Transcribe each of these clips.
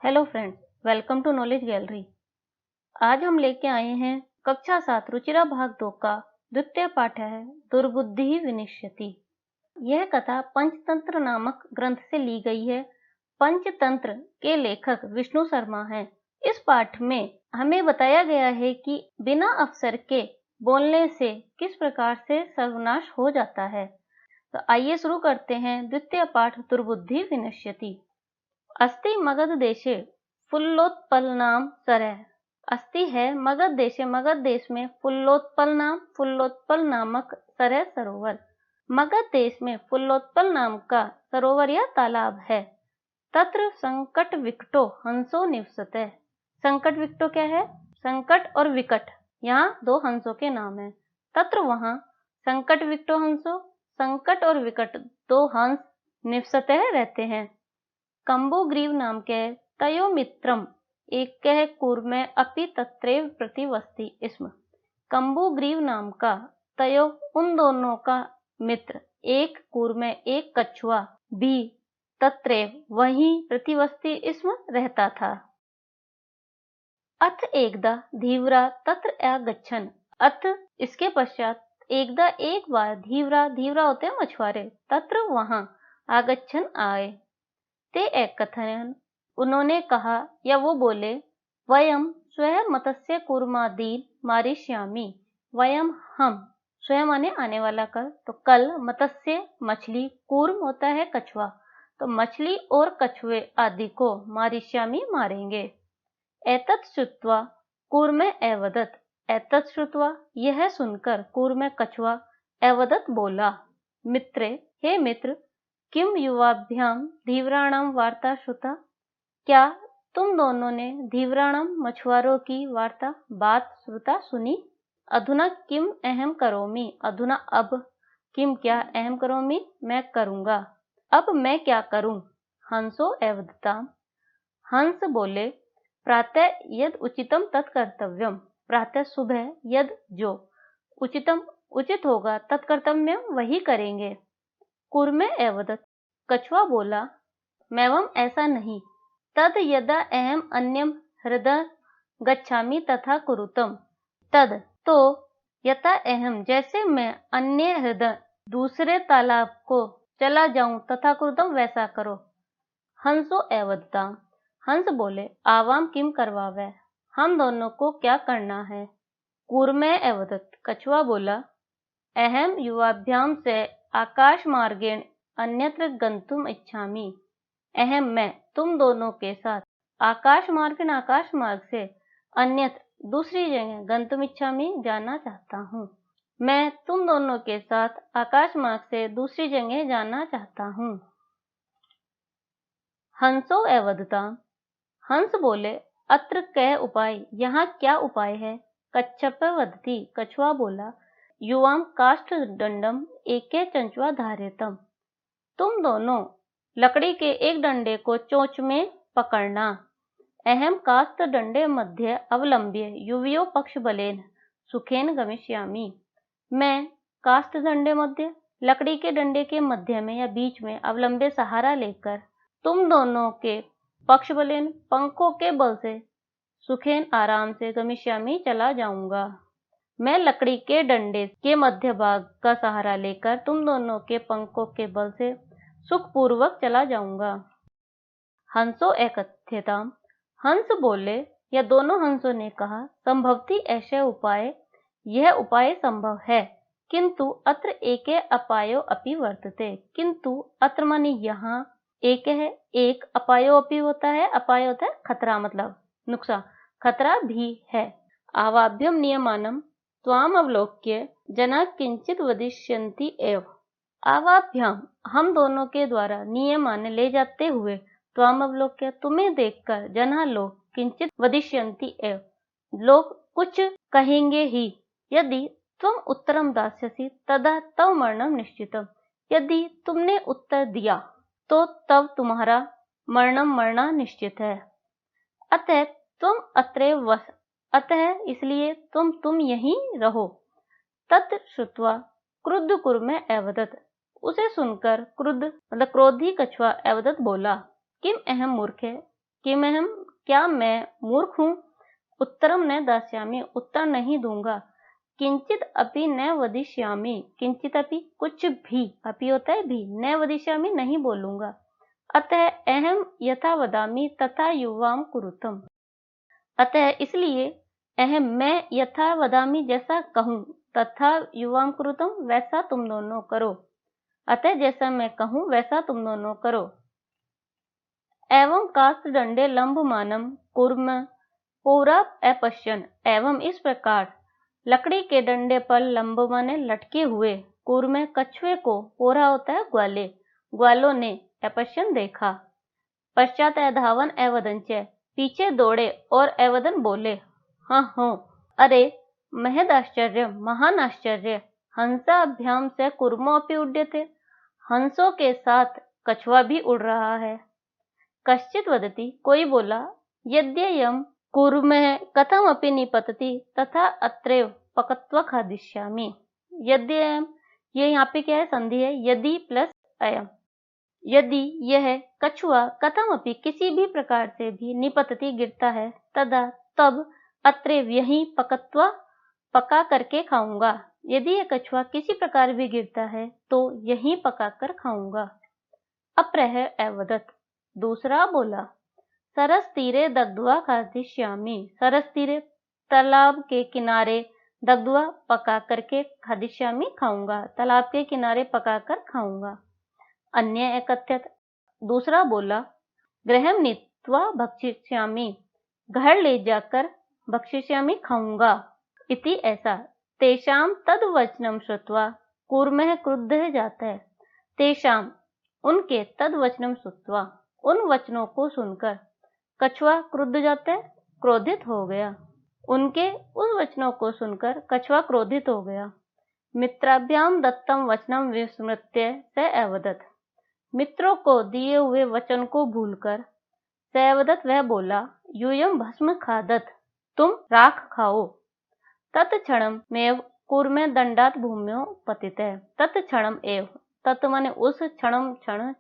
Hello friends, welcome to knowledge gallery. आज हम लेके आए हैं कक्षा 7 रुचिरा भाग 2 का द्वितीय पाठ है दुर्बुद्धि विनश्यति। यह कथा पंचतंत्र नामक ग्रंथ से ली गई है। पंचतंत्र के लेखक विष्णु शर्मा हैं। इस पाठ में हमें बताया गया है कि बिना अवसर के बोलने से किस प्रकार से सर्वनाश हो जाता है। तो आइए शुरू करते हैं द्वितीय पाठ दुर्बुद्धि विनश्यति। अस्ति मगध देशे फुल्लोत्पलनाम सरः। अस्ति है मगध देशे, मगध देश में फुल्लोत्पल नामक सरह सरोवर। मगध देश में फुल्लोत्पल नाम का सरोवर या तालाब है। तत्र संकट विकटो हंसो निवसते। संकट विकटो क्या है? संकट और विकट, यहाँ दो हंसों के नाम है। तत्र वहाँ संकट विकटो हंसो, संकट और विकट दो हंस निवसते रहते हैं। कंबुग्रीव नाम के तयो मित्रम एक कूर्मे अपि तत्रैव प्रतिवस्ति स्म। कंबुग्रीव नाम का तयो उन दोनों का मित्र, एक कूर्मे एक कछुआ भी तत्रैव वहीं प्रतिवस्ति स्म रहता था। अथ एकदा धीवरा तत्र आगच्छन्। अथ इसके पश्चात एकदा एक बार धीवरा होते हैं मछुआरे, तत्र वहां आगच्छन् आए। ते एक कथन उन्होंने कहा या वो बोले, वयम स्वयं मत्स्य कूर्मादीन मारिष्यामि। वयम हम, स्वयं माने आने वाला कल, तो कल मत्स्य मछली, कूर्म होता है कछुआ, तो मछली और कछुए आदि को मारिष्यामि मारेंगे। एतत् श्रुत्वा कूर्मे एवदत्। एतत् श्रुत्वा यह सुनकर कूर्मे कछुआ एवदत् बोला, मित्रे हे मित्र, किम युवाभ्याम धीवराणाम वार्ता श्रुता। क्या तुम दोनों ने धीवराणाम मछुआरों की वार्ता बात श्रुता सुनी। अधुना किम अहम करोमि। अधुना अब, किम क्या, अहम करोमि मैं करूंगा, अब मैं क्या करूं। हंसो एवदताम। हंस बोले, प्रातः यद उचितम तत्कर्तव्यम। प्रातः सुबह यद जो उचितम उचित होगा, तत्कर्तव्यम वही करेंगे। कूर्मे एवदत्। कछुआ बोला, मैवम ऐसा नहीं। तद यदा अहम अन्यम हृदय गच्छामि तथा कुरुतम। तद तो यथा अहम जैसे मैं अन्य हृदय दूसरे तालाब को चला जाऊं तथा कुरुतम वैसा करो। हंसो एवदता। हंस बोले, आवाम किम करवावे, हम दोनों को क्या करना है। कूर्मे एवदत्। कछुआ बोला, अहम युवाभ्याम से आकाश मार्गेण अन्यत्र गंतुम इच्छामि। अहम मैं तुम दोनों के साथ आकाश मार्ग से अन्यत्र दूसरी जगह गंतुम इच्छामि जाना चाहता हूँ। मैं तुम दोनों के साथ आकाश मार्ग से दूसरी जगह जाना चाहता हूँ। हंसो एवदता। हंस बोले, अत्र कह उपाय, यहाँ क्या उपाय है। कच्छप वदति। कछुआ बोला, युवाम काष्ठ दंडम एके चंचुआ धार्यतम। तुम दोनों लकड़ी के एक डंडे को चोंच में पकड़ना। अहम कास्त डंडे मध्य अवलंब्य युवियो पक्ष बलेन सुखेन गमिष्यामि। मैं कास्त डंडे मध्य, लकड़ी के डंडे के मध्य में या बीच में अवलंब्य सहारा लेकर तुम दोनों के पक्ष बलेन पंखों के बल से सुखेन आराम से गमिष्यामि चला जाऊंगा। मैं लकड़ी के डंडे के मध्य भाग का सहारा लेकर तुम दोनों के पंखों के बल से सुखपूर्वक चला जाऊंगा। हंसो एकथ्यताम। हंस बोले, या दोनों हंसों ने कहा, संभवती ऐसे उपाय, यह उपाय संभव है, किंतु अत्र एके अपायो अपि वर्तते। किंतु अत्र माने यहाँ, एक है एक, अपायो अपि होता है, अपाय होता है खतरा, मतलब नुकसान, खतरा भी है। आवाभ्यम नियमानम त्वाम अवलोक्य जना किंचित वदिष्यन्ति एव। आवाभ्याम हम दोनों के द्वारा नियमान ले जाते हुए, त्वाम अवलोक्य तुम्हें देखकर, जना लोग, किंचित वदिष्यन्ति एव लोग कुछ कहेंगे ही। यदि तुम उत्तरम दास्यसि तदा तव मरणम निश्चितम। यदि तुमने उत्तर दिया तो तब तुम्हारा मरणम मरना निश्चित है। अतः तुम अत्रैव वस। अतः इसलिए तुम यहीं रहो। तत् श्रुत्वा क्रुद्ध कूर्मे एवदत्। उसे सुनकर क्रुद्ध मतलब क्रोधी कछुआ एवदत् बोला, किम अहम मूर्खे, किमहम, क्या मैं मूर्ख हूँ? उत्तरम न दास्यामि, उत्तर नहीं दूंगा। किंचित अपि न वदिष्यामि, किंचित अपि कुछ भी, अपि होता है भी, न वदिष्यामि नहीं बोलूंगा। अतः अहम यथा वदामि तथा युवाम कुरुतम, अतः इसलिए अहम मैं यथा वदामि जैसा कहूँ, तथा युवाम कुरुतम वैसा तुम दोनों करो। अतः जैसा मैं कहूँ वैसा तुम दोनों करो। एवं कास्त दंडे लंबमानम कुर्म पूरा अपश्यन, एवं इस प्रकार लकड़ी के डंडे पर लंब माने लटके हुए कूर्म कछुए को, पोरा होता है ग्वाले, ग्वालों ने अपश्यन देखा। पश्चात अधावन एवदंच, पीछे दौड़े और एवदन बोले, हाँ हो, अरे महद आश्चर्य, महान आश्चर्य। हंसाभ्याम से कूर्मोऽपि उड्यते, हंसों के साथ कछुआ भी उड़ रहा है। कश्चित वदति, कोई बोला, यद्ययम् कूर्मः कथमपि निपतति तथा अत्रैव पकत्वा खादिष्यामि। यद्ययम्, ये यहाँ पे क्या है, संधि है, यदि प्लस अयम। यदि यह कछुआ कथमपि किसी भी प्रकार से भी निपतति गिरता है, तदा तब अत्रैव यहीं पकत्वा पका करके खाऊंगा। यदि यह कछुआ किसी प्रकार भी गिरता है तो यहीं पका कर खाऊंगा। अप्रह एवदत, दूसरा बोला, सरस तीरे दग्ध्वा खादिष्यामि, सरस तीरे तालाब के किनारे, दग्ध्वा पका करके, खादिष्यामि खाऊंगा, तालाब के किनारे पका कर खाऊंगा। अन्य एकथ्यत, दूसरा बोला, गृहम नीत्वा भक्षिष्यामि, घर ले जाकर भक्षिष्यामि खाऊंगा। इति ऐसा। तेषाम तद वचनम श्रुत्वा कूर्मः क्रुद्धः जातः, तेषाम उनके तद वचनम श्रुत्वा उन वचनों को सुनकर कछुआ क्रुद्ध जाता है, क्रोधित हो गया। उनके उस वचनों को सुनकर कछुआ क्रोधित हो गया। मित्राभ्याम दत्तम वचनम विस्मृत्य स अवदत, मित्रों को दिए हुए वचन को भूलकर सैवदत वह बोला, यूयम भस्म खादत, तुम राख खाओ। तत्क्षणम में कूर्मे दंडात भूम्यो पतितः, तत्क्षणम एव, तत् माने उस क्षणम, क्षण,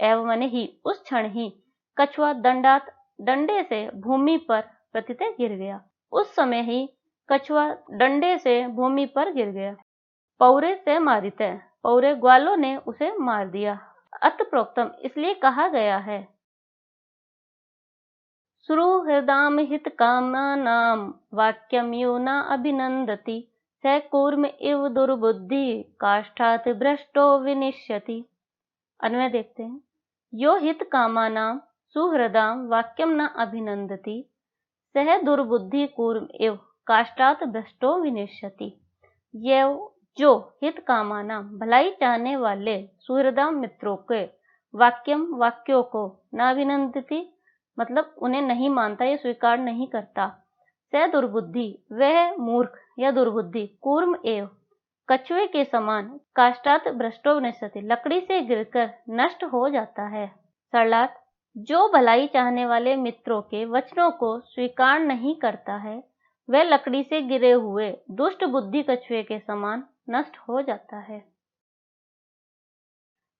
एव माने ही, उस क्षण ही कछुआ दंडात डंडे से भूमि पर पतितः गिर गया। उस समय ही कछुआ डंडे से भूमि पर गिर गया। पौरे से मारितः, पौरे ग्वालों ने उसे मार दिया। अत प्रोक्तम, इसलिए कहा गया है, सुहृदाम हित कामानाम वाक्यम यो न अभिनंदति स कूर्म इव दुर्बुद्धि काष्ठात् भ्रष्टो विनिश्यति। अन्वय देखते हैं। यो हित कामानाम सुहृदाम वाक्यम न अभिनंदति सह दुर्बुद्धि कूर्म इव काष्ठात् भ्रष्टो विनिश्यति। यह जो हित कामाना, भलाई चाहने वाले, सुहृदाम मित्रों के, वाक्यम वाक्यों को, नाभिनंदति मतलब उन्हें नहीं मानता या स्वीकार नहीं करता, स दुर्बुद्धि वह मूर्ख या दुर्बुद्धि, कूर्म एव कछुए के समान, काष्ठात् भ्रष्टो विनिश्यति लकड़ी से गिरकर नष्ट हो जाता है। सरलार्थ, जो भलाई चाहने वाले मित्रों के वचनों को स्वीकार नहीं करता है, वह लकड़ी से गिरे हुए दुष्ट बुद्धि कछुए के समान नष्ट हो जाता है।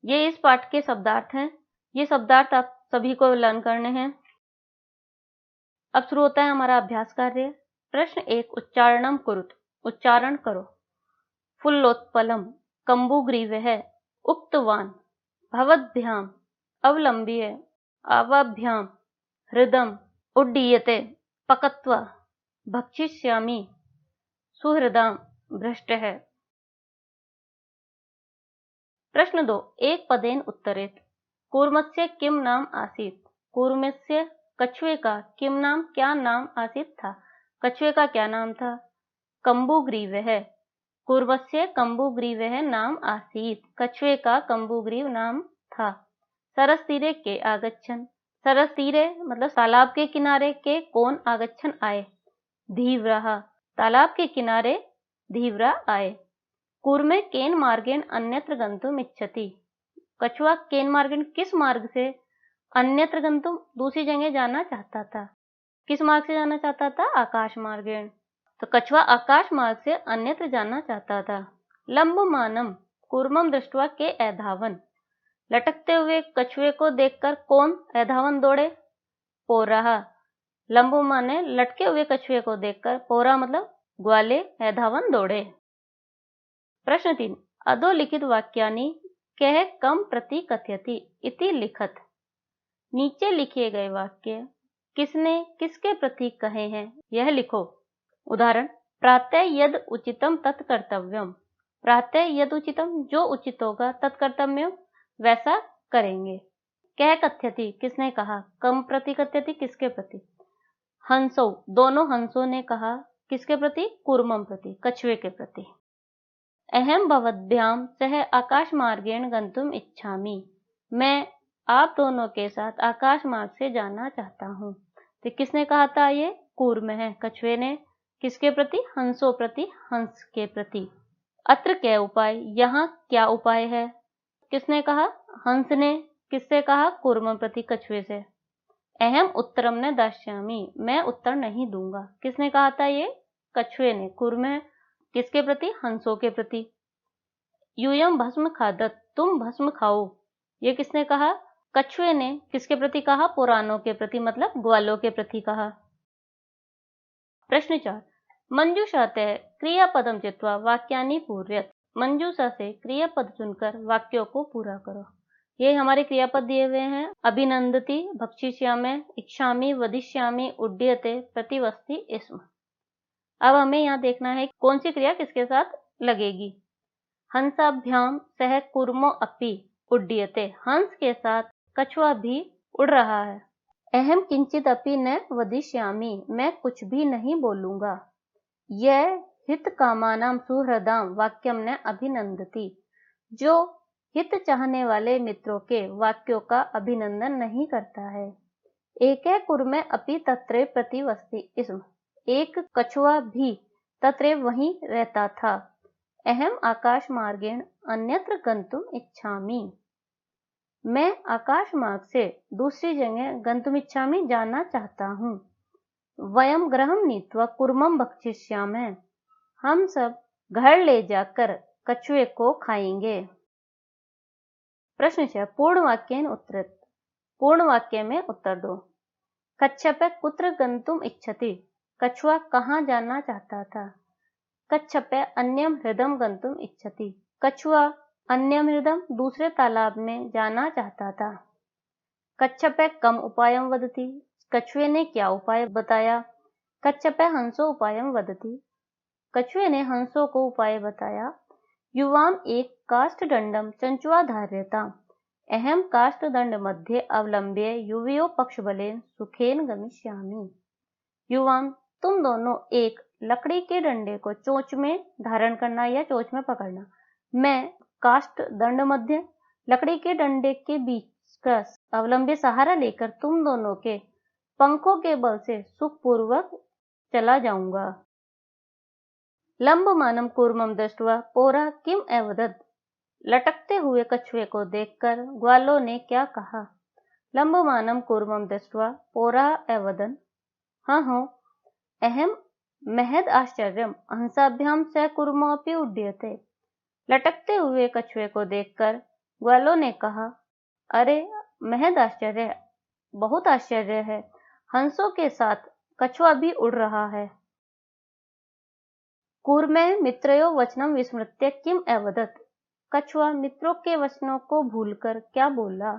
ये इस पाठ के शब्दार्थ हैं। ये शब्दार्थ आप सभी को लर्न करने हैं। अब शुरू होता है हमारा अभ्यास कार्य। प्रश्न 1, उच्चारणम कुरुत, उच्चारण करो। फुल्लोत्पलम कंबुग्रीवः उक्तवान भवद्भ्याम अवलंब्य आवाभ्याम हृदम उड्डीयते पकत्वा भक्षिष्यामि सुहृदाम भ्रष्टः। प्रश्न 2, एक पदेन उत्तरेत। कूर्मस्य किम नाम आसीत्, कूर्मस्य कछुए का, किम नाम क्या नाम आसीत् था, कछुए का क्या नाम था। कंबुग्रीवः, कूर्मस्य कंबुग्रीवः नाम आसीत्, कछुए का कंबुग्रीव नाम था। सरसतीरे के आगच्छन, सरसतीरे मतलब तालाब के किनारे के कौन आगच्छन आए, धीव्रः तालाब के किनारे धीव्रा आए। कूर्मे केन मार्गेण अन्यत्र गंतुम इच्छति, कछुआ केन मार्गेण किस मार्ग से अन्यत्र गंतुम दूसरी जगह जाना चाहता था। किस मार्ग से जाना चाहता था, आकाश मार्गेण, तो कछुआ आकाश मार्ग से अन्यत्र जाना चाहता था। लंबमानम कूर्मम दृष्ट्वा के अधावन, लटकते हुए कछुए को देखकर कौन अधावन दौड़े, पोराह। लंबु माने लटके हुए कछुए को देखकर पोरा मतलब ग्वाले है धावन दौड़े। प्रश्न 3 अधोलिखित वाक्यानि कह कम प्रति कथयति इति लिखत। नीचे लिखे गए वाक्य किसने किसके प्रति कहे हैं यह लिखो। उदाहरण प्रातः यद उचितम तत्कर्तव्यम। प्रातः यद उचितम जो उचित होगा, तत्कर्तव्यम वैसा करेंगे। कह कथ्यति किसने कहा, कम प्रति कथ्यति किसके प्रति। हंसो दोनों हंसों ने कहा किसके प्रति, कूर्मम प्रति कछुए के प्रति। अहम भवद्भ्याम सह आकाश मार्गेण गंतुम इच्छामि। मैं आप दोनों के साथ आकाश मार्ग से जाना चाहता हूँ। तो किसने कहा था, ये कूर्म है कछुए ने। किसके प्रति, हंसों प्रति हंस के प्रति। अत्र क्या उपाय, यहाँ क्या उपाय है। किसने कहा, हंस ने। किससे कहा, कूर्म प्रति कछुए से। अहम उत्तरम न दास्यामि मैं उत्तर नहीं दूंगा। किसने कहा था, ये कछुए ने। कूर्म है किसके प्रति, हंसों के प्रति। यूयम भस्म खादत तुम भस्म खाओ। ये किसने कहा, कछुए ने। किसके प्रति कहा, पुराणों के प्रति मतलब ग्वालों के प्रति कहा। प्रश्न 4 मंजूषातः क्रियापदम चित्वा वाक्यानि पूर्यत। मंजूषा से क्रियापद चुनकर वाक्यों को पूरा करो। ये हमारे क्रियापद दिए हुए हैं। अभिनंदति, भक्षिष्यामि, इच्छामि, वदिष्यामि, उड्डयते, प्रतिवस्ति, स्म। अब हमें यहाँ देखना है कौन सी क्रिया किसके साथ लगेगी। हंसाभ्याम सह कूर्मो अपि उड्डयते। हंस के साथ कछुआ भी उड़ रहा है। अहम किंचित अपि न वदिष्यामि मैं कुछ भी नहीं बोलूंगा। यह हित कामानाम सुहृदाम वाक्यम न अभिनंदति। जो हित चाहने वाले मित्रों के वाक्यों का अभिनंदन नहीं करता है। एक कुर्मे अपि तत्रे प्रतिवस्ति स्म। एक कछुआ भी तत्रे वहीं रहता था। अहम आकाश मार्गेण अन्यत्र गंतुम इच्छामि। मैं आकाश मार्ग से दूसरी जगह गंतुम इच्छामि जाना चाहता हूँ। वयम गृहं नीत्वा कूर्मं भक्षिष्यामः। हम सब घर ले जाकर कछुए को खाएंगे। प्रश्न 6 पूर्ण वाक्येन उत्तरत। पूर्ण वाक्य में उत्तर दो। कच्छपः कुत्र गंतुम इच्छति। कछुआ कहाँ जाना चाहता था। कच्छपः अन्यम हृदम गंतुम इच्छति। कछुआ अन्यम हृदम दूसरे तालाब में जाना चाहता था। कच्छपः कम उपायम वदति। कछुए ने क्या उपाय बताया। कच्छपः हंसो उपायम वदति। कछुए ने हंसों को उपाय बताया। युवाम एक काष्ठदंडम चंचुआ धार्यता। अहम काष्ठदंड मध्ये अवलंब्य युवयो पक्षबलेन सुखेन गमिष्यामि। युवाम तुम दोनों एक लकड़ी के डंडे को चोंच में धारण करना या चोंच में पकड़ना। मैं काष्ठ दंड मध्य लकड़ी के डंडे के बीच का अवलंबी सहारा लेकर तुम दोनों के पंखों के बल से सुखपूर्वक चला जाऊंगा। लंबमानं कूर्मं दृष्ट्वा पोरा किम अवदत्। लटकते हुए कछुए को देखकर ग्वालों ने क्या कहा। लंबमानं कूर्मं दृष्ट्वा पोरा अवदन् हाँ अहम महद आश्चर्यम हंसाभ्याम सह कूर्मोऽपि उड्डयते। लटकते हुए कछुए को देखकर ग्वालों ने कहा, अरे महद आश्चर्य, बहुत आश्चर्य है, हंसों के साथ कछुआ भी उड़ रहा है। कूर्मे मित्रयो वचनम विस्मृत्य किम अवदत्। कछुआ मित्रों के वचनों को भूलकर क्या बोला।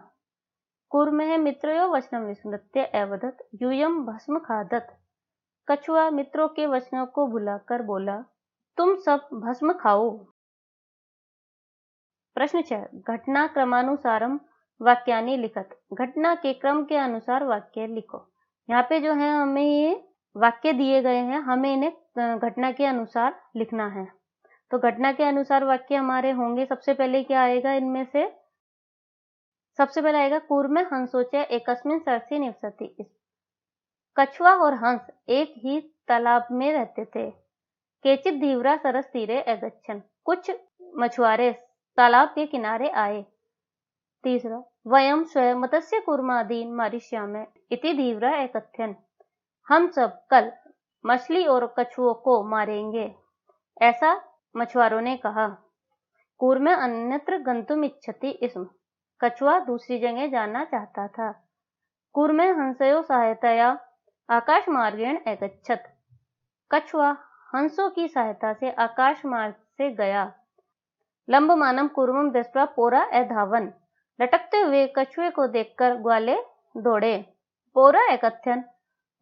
कूर्मे मित्रयो वचनम विस्मृत्य अवदत् यूयम भस्म खादत। कछुआ मित्रों के वचनों को भुलाकर बोला, तुम सब भस्म खाओ। प्रश्न 6 घटना क्रमानुसारम वाक्यानि लिखत। घटना के क्रम के अनुसार वाक्य लिखो। यहाँ पे जो है हमें ये वाक्य दिए गए हैं, हमें इन्हें घटना के अनुसार लिखना है। तो घटना के अनुसार वाक्य हमारे होंगे। सबसे पहले क्या आएगा इनमें से, सबसे पहले आएगा कूर्मे हंसोचे एकस्मिन् सरसि निवसति। कछुआ और हंस एक ही तालाब में रहते थे। केचित् धीवरा सरस तीरे अगच्छन्। कुछ मछुआरे तालाब के किनारे आए। तीसरा वयम स्वयं मत्स्य कूर्मादीन मारिष्यामः इति धीवरा एकथ्यन्। हम सब कल मछली और कछुओं को मारेंगे, ऐसा मछुआरों ने कहा। कूर्मे अन्यत्र गंतुम इच्छति स्म। कछुआ दूसरी जगह जाना चाहता था। कूर्मे हंसयो सहायतया आकाश मार्गेण अगच्छत्। कछुआ हंसों की सहायता से आकाश मार्ग से गया। लंबमानम कूर्मम दृष्ट्वा पोरा अधावन। लटकते हुए कछुए को देखकर ग्वाले दौड़े। पोरा अकथयन्।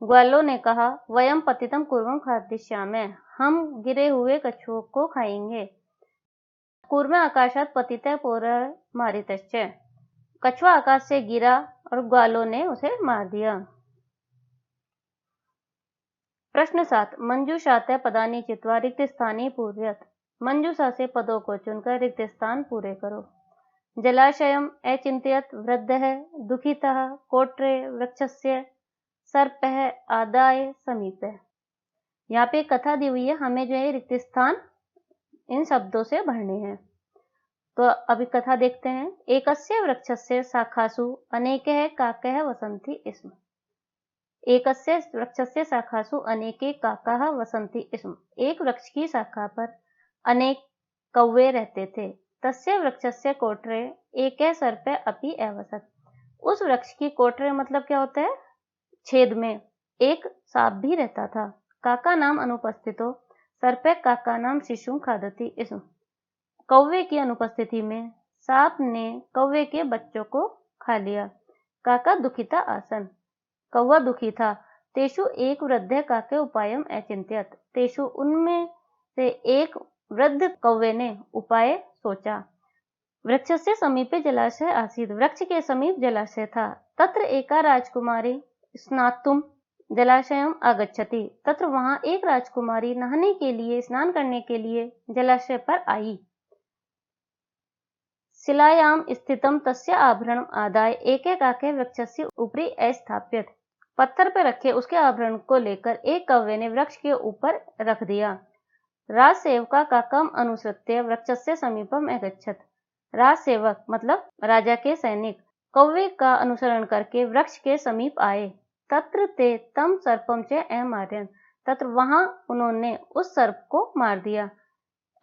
ग्वालों ने कहा, वयम पतितम कूर्मम खादिष्यामः। हम गिरे हुए कछुओं को खाएंगे। कूर्म आकाशात् पतितः पोरा मारितश्च। कछुआ आकाश से गिरा और ग्वालों ने उसे मार दिया। प्रश्न 7। मंजूषातः पदानि चित्वा रिक्त स्थाने पूरयत। मंजूषा से पदों को चुनकर रिक्त स्थान पूरे करो। जलाशयम् अचिन्तयत् वृद्धः दुःखितः कोट्रे वृक्षस्य सर्पः आदाय समीपे। यहाँ पे कथा दी हुई है, हमें जो है रिक्त स्थान इन शब्दों से भरने हैं। तो अभी कथा देखते हैं। एकस्य वृक्षस्य शाखासु अनेकः काकः वसन्ति स्म। एकस्य वृक्षस्य शाखासु अनेके काकाः वसन्ति स्म। एक वृक्ष की शाखा पर अनेक कौवे रहते थे। तस्य वृक्षस्य कोटरे एकः सर्पः अपि अवसत्। उस वृक्ष की कोटरे मतलब क्या होता है? छेद में एक सांप भी रहता था। काका नाम अनुपस्थितो सर्पः काका नाम शिशुं खादति स्म। कौवे की अनुपस्थिति में सांप ने कौवे के बच्चों को खा लिया। काका दुखिता आसन। कौवा दुखी था। तेषु एक वृद्ध काके उपायम अचिंत्यत। तेषु उनमें से एक वृद्ध कौवे ने उपाय सोचा। वृक्षस्य समीपे जलाशय आसीत्। वृक्ष के समीप जलाशय था। तत्र एका राजकुमारी स्नातुम जलाशयम आगच्छति। तत्र वहां एक राजकुमारी नहाने के लिए, स्नान करने के लिए जलाशय पर आई। शिलायाम स्थितम तस्य आभरणम आदाय एके काके वृक्षस्य उपरि अस्थाप्यत। पत्थर पर रखे उसके आभरण को लेकर एक कौवे ने वृक्ष के ऊपर रख दिया। राजसेवका काकम अनुसृत्य वृक्षस्य समीपम अगच्छत्। राजसेवक मतलब राजा के सैनिक कौवे का अनुसरण करके वृक्ष के समीप आए। तत्र ते तम सर्पम च अमारयन्। तत्र वहां उन्होंने उस सर्प को मार दिया।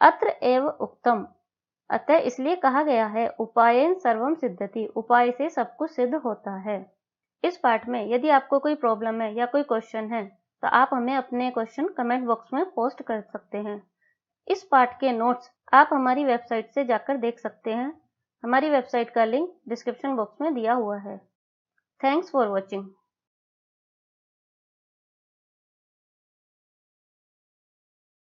अत्र एव उक्तम। अतः इसलिए कहा गया है, उपायेन सर्वम सिद्ध्यति। उपाय से सब कुछ सिद्ध होता है। इस पाठ में यदि आपको कोई प्रॉब्लम है या कोई क्वेश्चन है तो आप हमें अपने क्वेश्चन कमेंट बॉक्स में पोस्ट कर सकते हैं। इस पाठ के नोट्स आप हमारी वेबसाइट से जाकर देख सकते हैं। हमारी वेबसाइट का लिंक डिस्क्रिप्शन बॉक्स में दिया हुआ है। Thanks for watching.